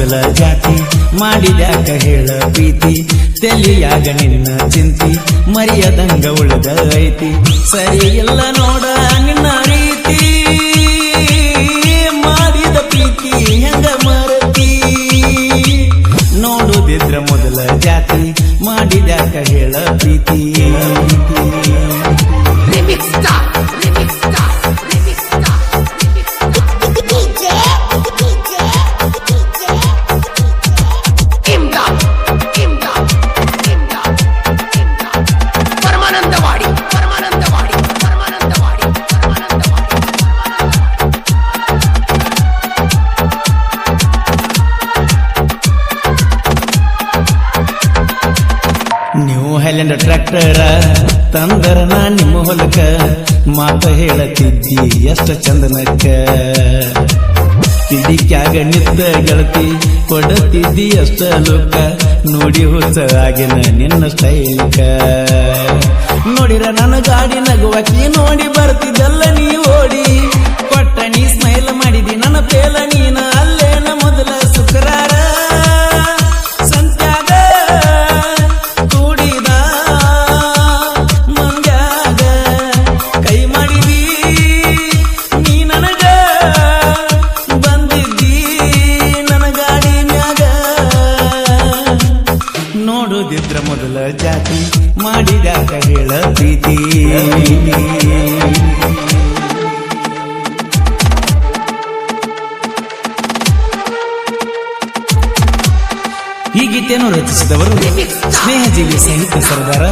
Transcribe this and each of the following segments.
ಮೊದಲ ಜಾತಿ ಮಾಡಿದ್ಯಾಕ ಹೇಳ ಪ್ರೀತಿ ತೆಲಿಯಾಗ ನಿನ್ನ ಚಿಂತಿ ಮರಿಯದಂಗ ಉಳಿದ ಐತಿ ಸರಿ ಇಲ್ಲ ನೋಡ ನಿನ್ನ ರೀತಿ ಮಾಡಿದ ಪ್ರೀತಿ ಹೆಂಗ ಮರತಿ ನೋಡುದಿದ್ರ ಮೊದಲ ಜಾತಿ ಮಾಡಿದ್ಯಾಕ ಹೇಳ ಪ್ರೀತಿ ನೀವು ಹೈಲ್ಯಾಂಡ್ ಟ್ರ್ಯಾಕ್ಟರ ತಂದರ ನಾ ನಿಮ್ಮ ಹೊಲಕ ಮಾತ ಹೇಳತಿದ್ದಿ ಎಷ್ಟ ಚಂದನಕ್ಕ ಕಿಡಿಕ್ಯಾಗ ನಿದ್ದ ಗೆಳತಿ ಕೊಡತಿದ್ದಿ ಅಷ್ಟ ಲೋಕ ನೋಡಿ ಹುಚ್ಚ ಆಗಿನ ನಿನ್ನ ಸ್ಟೈಲ್ಕ ನೋಡಿರ ನನ್ನ ಗಾಡಿ ನಗುವಕಿ ನೋಡಿ ಬರ್ತಿದ್ದಲ್ಲ ನೀ ಓಡಿ ಕೊಟ್ಟ ನೀ ಸ್ಮೈಲ್ ಮಾಡಿದಿ ನನ್ನ ಪೇಲ ನೀನ ಅಲ್ಲೇನ ಮೊದಲ ಶುಕ್ರಾರ ನೋಡುದಿದ್ರ ಮೊದಲ ಜಾತಿ ಮಾಡಿದ್ಯಾಕ ಹೇಳ ಪ್ರೀತಿ ಈ ಗೀತೆಯನ್ನು ರಚಿಸಿದವರು ಸ್ನೇಹಜೀವಿ ಸಾಹಿತ್ಯ ಸರದಾರ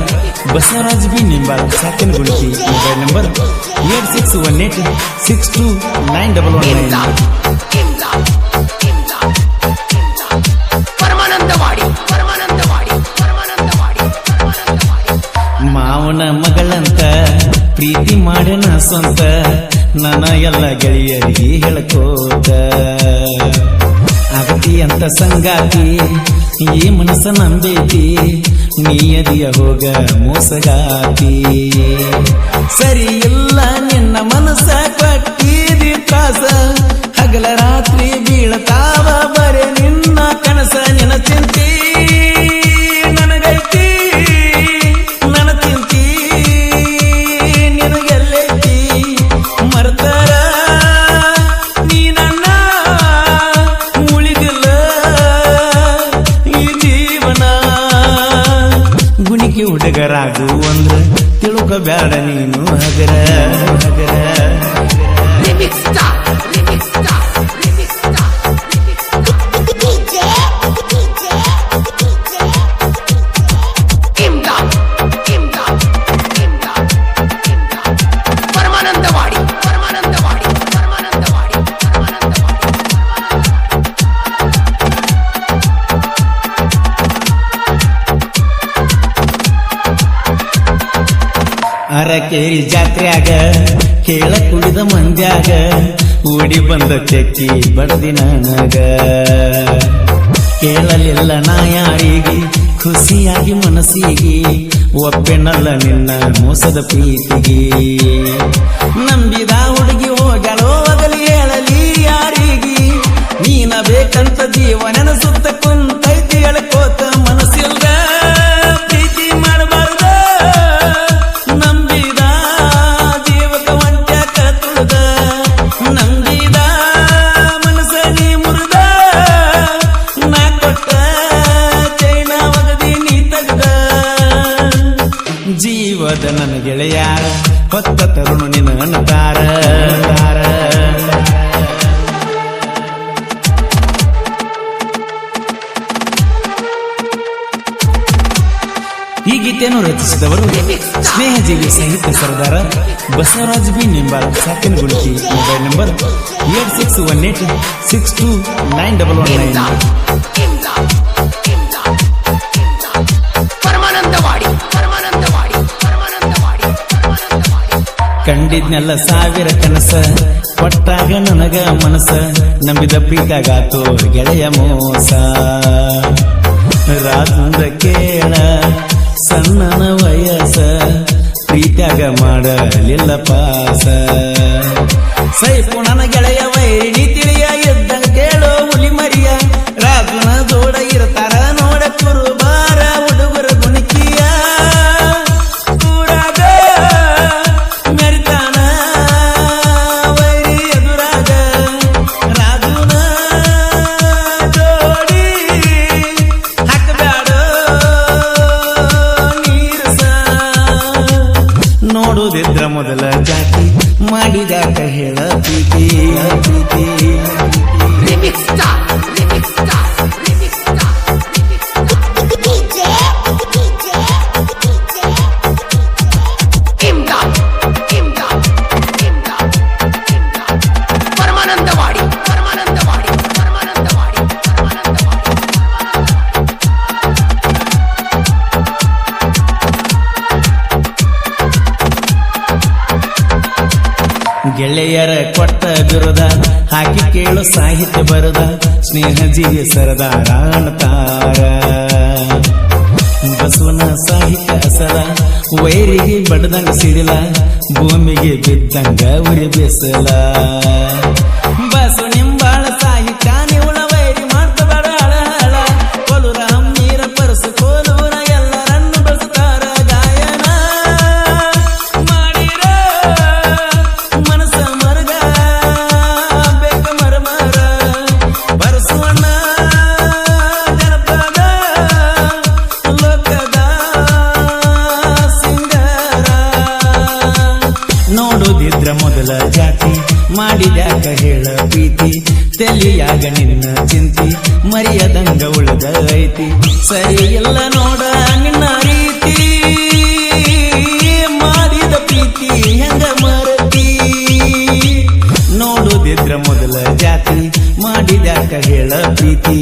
ಬಸವರಾಜ್ ಬಿ ನಿಂಬಾಳ ಸಾಕನಗುಳಿತಿ ಮೊಬೈಲ್ ನಂಬರ್ 8618629119 ಮಾವನ ಮಗಳಂತ ಪ್ರೀತಿ ಮಾಡನ ಸ್ವಂತ ನನ್ನ ಎಲ್ಲ ಗೆಳೆಯರಿಗೆ ಹೇಳ್ಕೋತ ಆಗತಿ ಅಂತ ಸಂಗಾತಿ ಈ ಮನಸ್ಸ ನಂಬೇತಿ ನೀಯದಿಯ ಹೋಗ ಮೋಸಗಾತಿ ಸರಿ ಇಲ್ಲ ನಿನ್ನ ಮನಸ್ಸ ಕಟ್ಟಿದಿ ತ್ರಾಸ ಹಗಲ ರಾತ್ರಿ ಬೀಳತಾವ ಬರೆ ನಿನ್ನ ಕನಸ ನಿನ್ನ ಚಿಂತಿ ನನಗೈತಿ ನನ್ನ ಚಿಂತಿ ನಿನಗೆಲ್ಲೈತಿ ಮರ್ತಾರ ನೀ ನನ್ನ ಉಳಿದಿಲ್ಲ ಈ ಜೀವನ ಗುಣಿಕೆ ಹುಡುಗರಾಗು ಅಂದ್ರ ತಿಳುಕಬ್ಯಾಡ ನೀನು ಹಗರ ಹಗರ ಅರಕೇರಿ ಜಾತ್ರ್ಯಾಗ ಕೇಳ ಕುಡಿದ ಮಂದ್ಯಾಗ ಓಡಿ ಬಂದ ಚೆಕ್ಕಿ ಬಡದಿ ನನಗ ಕೇಳಲಿಲ್ಲ ನಾ ಯಾರಿಗೆ ಖುಷಿಯಾಗಿ ಮನಸ್ಸಿಗೆ ಒಪ್ಪೆನಲ್ಲ ನಿನ್ನ ಮೋಸದ ಪ್ರೀತಿಗೆ ನಂಬಿದ ಹುಡುಗಿ ಹೋಗಳೋ ಆಗಲಿ ಹೇಳಲಿ ಯಾರಿಗೆ ನೀನ ಬೇಕಂತ ಜೀವ ನೆನಸುತ್ತ ಕುಂತೈತಿ ಹೇಳ್ಕೋತ ಮನಸ್ಸಿಲ್ದ ಪ್ರೀತಿ ಮಾಡಬಾರ್ದ ನಂಬಿದ ಜೀವಕ ಒಂಟ್ಯಾಕ ತುಳಿದ ನಂಬಿದ ಮನಸ್ಸ ನೀ ಮುರಿದ ನಾ ಕೊಟ್ಟ ಚೈನ ಒಗದಿ ನೀ ತಗದ ಜೀವದ ನನ್ನ ಗೆಳೆಯಾರ ಹೊತ್ತ ತರುಣ ನಿನ್ನ ಅನ್ನತಾರ ಈ ಗೀತೆಯನ್ನು ರಚಿಸಿದವರು ಸ್ನೇಹಜೀವಿ ಸಾಹಿತ್ಯ ಸರದಾರ ಬಸವರಾಜ್ ಬಿ ನಿಂಬಾಳ ಸಾಕನಗುಳಿತಿ ಮೊಬೈಲ್ ನಂಬರ್ 8618629119 ಕಂಡಿದ್ನೆಲ್ಲ ಸಾವಿರ ಕನಸ ಕೊಟ್ಟಾಗ ನನಗ ಮನಸ ನಂಬಿದ ಪ್ರೀತಾಗಾತೋ ಗೆಳೆಯ ಮೋಸ ರಾಜಂದ ಕೇಳ ಸಣ್ಣನ ವಯಸ್ಸ ಪ್ರೀತ್ಯಾಗ ಮಾಡಲಿಲ್ಲ ಪಾಸ ಸೈಪು ನನ್ನ ಗೆಳೆಯ ವೈರಿ ತಿಳಿಯ ಎದ್ದಂಗ ಕೇಳೋ ಹುಲಿ ಮರಿಯ ರಾಜ ಜಾತಿ ಮಾಡಿದ್ಯಾಕ ಹೇಳ ಪ್ರೀತಿ ಗೆಳೆಯರ ಕೊಟ್ಟ ಬಿರುದ ಹಾಕಿ ಕೇಳು ಸಾಹಿತ್ಯ ಬರದ ಸ್ನೇಹ ಜೀವಿ ಸರದಾರ ಅಣತಾರ ಬಸವನ ಸಾಹಿತ್ಯ ಅಸಲ ವೈರಿಗೆ ಬಡದಂಗ ಸಿಡಿಲ ಭೂಮಿಗೆ ಬಿದ್ದಂಗ ಉರಿ ಬಿಸಲ ಬಸವ ನಿಂಬಾಳ ಸಾಹಿತ್ಯ ನಿವುಳ ವೈರಿ ಮಾಡ್ತಬೇಡ ಹಳ ಕೊಲುರ ಹಮ್ಮೀರ ಪರಸು ಕೋಲೂರ ಎಲ್ಲರನ್ನು ಬಳಸ್ತಾರ ಗಾಯನ ಮಾಡಿರ ಮನಸ ಮರಗ ಬೇಕ ಮರಮರ ಬರಸುವಣ್ಣ ಜನಪದ ಲೋಕದ ಸಿಂಗರ ನೋಡುದಿದ್ರ ಮೊದಲ ಜಾತಿ ಮಾಡಿದ್ಯಾಕ ಹೇಳ ಪ್ರೀತಿ ತೆಲಿಯಾಗ ನಿನ್ನ ಚಿಂತಿ ಮರಿಯದಂಗ ಉಳಿದ ಐತಿ ಸರಿ ಇಲ್ಲ ನೋಡ ನಿನ್ನ ರೀತಿ ಮಾಡಿದ ಪ್ರೀತಿ ಹೆಂಗ ಮರತಿ ನೋಡುದಿದ್ರ ಮೊದಲ ಜಾತಿ ಮಾಡಿದ್ಯಾಕ ಹೇಳ ಪ್ರೀತಿ